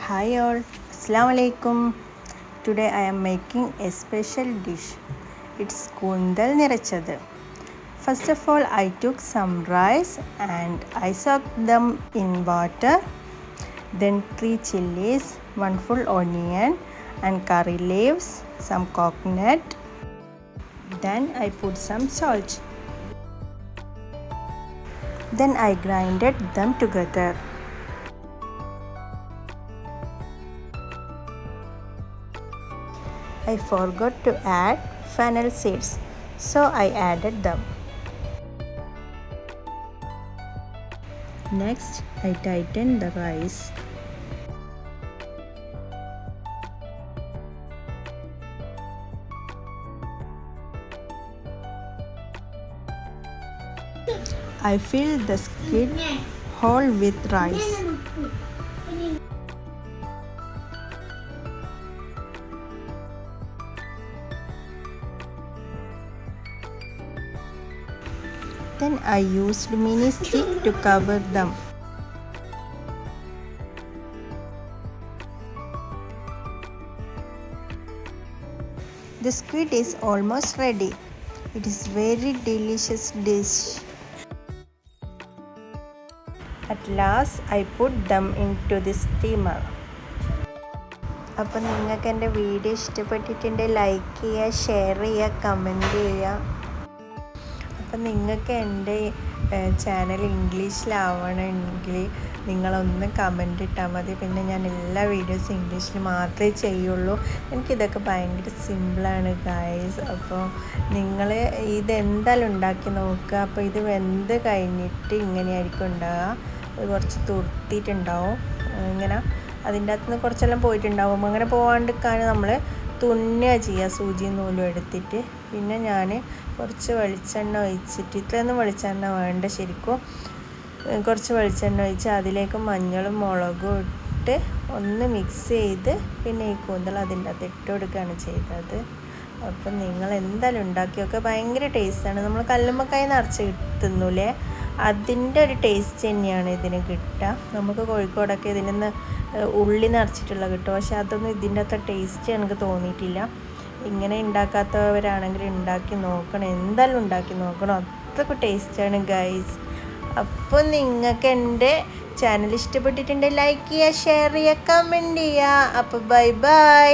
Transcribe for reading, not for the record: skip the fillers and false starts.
Hi all, Assalamu alaikum. Today I am making a special dish. It's kundal nirachadu. First of all, I took some rice and I soaked them in water. Then 3 chilies, 1 full onion and curry leaves, some coconut. Then I put some salt. Then I grinded them together. I forgot to add fennel seeds, so I added them. Next, I tightened the rice. I filled the skid hole with rice. Then I used mini stick to cover them. The squid is almost ready. It is very delicious dish. At last I put them into the steamer. അപ്പോൾ നിങ്ങൾക്ക് എൻ്റെ video ഇഷ്ടപ്പെട്ടിട്ടുണ്ടെങ്കിൽ like ചെയ്യുക, share ചെയ്യുക, comment ചെയ്യുക. അപ്പം നിങ്ങൾക്ക് എൻ്റെ ചാനൽ ഇംഗ്ലീഷിലാവണമെങ്കിൽ നിങ്ങളൊന്ന് കമൻറ്റ് ഇട്ടാൽ മതി. പിന്നെ ഞാൻ എല്ലാ വീഡിയോസും ഇംഗ്ലീഷിൽ മാത്രമേ ചെയ്യുള്ളൂ. എനിക്കിതൊക്കെ ഭയങ്കര സിമ്പിളാണ് ഗൈസ്. അപ്പോൾ നിങ്ങൾ ഇതെന്തായാലും ഉണ്ടാക്കി നോക്കുക. അപ്പോൾ ഇത് വെന്ത് കഴിഞ്ഞിട്ട് ഇങ്ങനെയായിരിക്കും ഉണ്ടാകുക. കുറച്ച് തുർത്തിയിട്ടുണ്ടാവും, ഇങ്ങനെ അതിൻ്റെ അകത്തുനിന്ന് കുറച്ചെല്ലാം പോയിട്ടുണ്ടാവും. അങ്ങനെ പോകാണ്ടിരിക്കാൻ നമ്മൾ തുന്നുക ചെയ്യുക, സൂചിയും നൂലും എടുത്തിട്ട്. പിന്നെ ഞാൻ കുറച്ച് വെളിച്ചെണ്ണ ഒഴിച്ചിട്ട്, ഇത്രയൊന്നും വെളിച്ചെണ്ണ വേണ്ട ശരിക്കും, കുറച്ച് വെളിച്ചെണ്ണ ഒഴിച്ച് അതിലേക്ക് മഞ്ഞളും മുളകും ഇട്ട് ഒന്ന് മിക്സ് ചെയ്ത് പിന്നെ ഈ കൂന്തൽ അതിൻ്റെ അകത്ത് ഇട്ട് കൊടുക്കുകയാണ് ചെയ്തത്. അപ്പം നിങ്ങൾ എന്തായാലും ഉണ്ടാക്കിയൊക്കെ ഭയങ്കര ടേസ്റ്റാണ്. നമ്മൾ കല്ലുമ്മക്കായ നിറച്ച് തിന്നൂലേ, അതിൻ്റെ ഒരു ടേസ്റ്റ് തന്നെയാണ് ഇതിന് കിട്ടുക. നമുക്ക് കോഴിക്കോടൊക്കെ ഇതിന് ഉള്ളി നിറച്ചിട്ടുള്ള കിട്ടും, പക്ഷെ അതൊന്നും ഇതിൻ്റെ അത്ര ടേസ്റ്റ് എനിക്ക് തോന്നിയിട്ടില്ല. ഇങ്ങനെ ഉണ്ടാക്കാത്തവരാണെങ്കിൽ ഉണ്ടാക്കി നോക്കണം, എന്തായാലും ഉണ്ടാക്കി നോക്കണം, അത്രയ്ക്ക് ടേസ്റ്റാണ് ഗൈസ്. അപ്പോൾ നിങ്ങൾക്ക് എൻ്റെ ചാനൽ ഇഷ്ടപ്പെട്ടിട്ടുണ്ടെങ്കിൽ ലൈക്ക് ചെയ്യുക, ഷെയർ ചെയ്യുക, കമൻറ്റ് ചെയ്യുക. അപ്പോൾ ബൈ ബൈ.